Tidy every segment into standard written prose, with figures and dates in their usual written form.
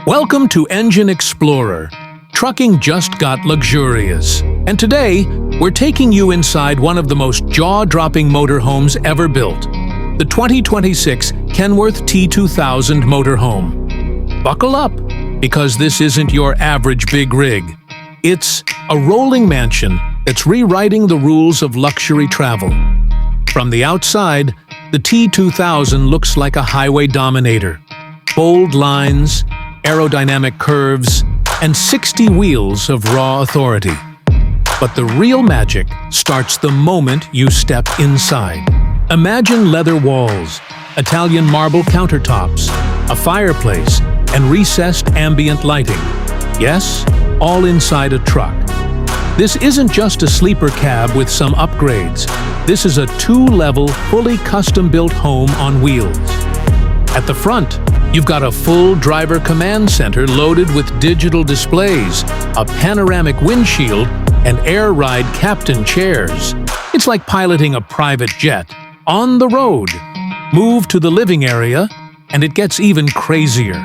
Welcome to Engine Explorer. Trucking just got luxurious. And today, we're taking you inside one of the most jaw-dropping motorhomes ever built. The 2026 Kenworth T2000 Motorhome. Buckle up, because this isn't your average big rig. It's a rolling mansion that's rewriting the rules of luxury travel. From the outside, the T2000 looks like a highway dominator. Bold lines, aerodynamic curves, and 60 wheels of raw authority. But the real magic starts the moment you step inside. Imagine leather walls, Italian marble countertops, a fireplace, and recessed ambient lighting. Yes, all inside a truck. This isn't just a sleeper cab with some upgrades. This is a two-level, fully custom-built home on wheels. At the front, you've got a full driver command center loaded with digital displays, a panoramic windshield, and air ride captain chairs. It's like piloting a private jet on the road. Move to the living area, and it gets even crazier.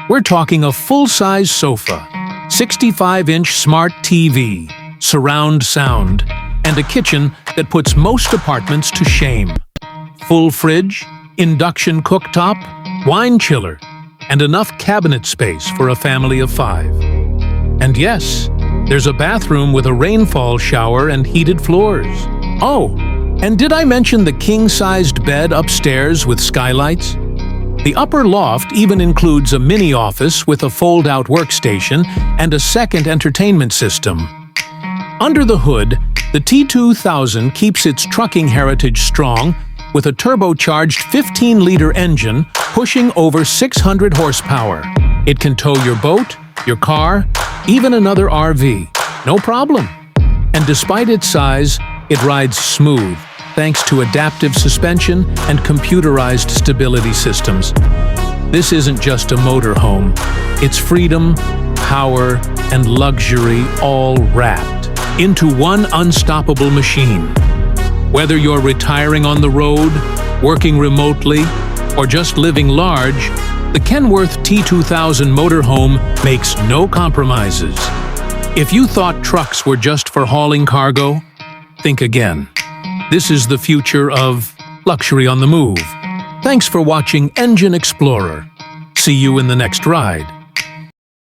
We're talking a full-size sofa, 65-inch smart TV, surround sound, and a kitchen that puts most apartments to shame. Full fridge, induction cooktop, wine chiller, and enough cabinet space for a family of 5. And yes, there's a bathroom with a rainfall shower and heated floors. Oh, and did I mention the king-sized bed upstairs with skylights? The upper loft even includes a mini office with a fold-out workstation and a second entertainment system. Under the hood, the T2000 keeps its trucking heritage strong with a turbocharged 15-liter engine pushing over 600 horsepower. It can tow your boat, your car, even another RV. No problem. And despite its size, it rides smooth thanks to adaptive suspension and computerized stability systems. This isn't just a motorhome. It's freedom, power, and luxury all wrapped into one unstoppable machine. Whether you're retiring on the road, working remotely, or just living large, the Kenworth T2000 Motorhome makes no compromises. If you thought trucks were just for hauling cargo, think again. This is the future of luxury on the move. Thanks for watching Engine Explorer. See you in the next ride.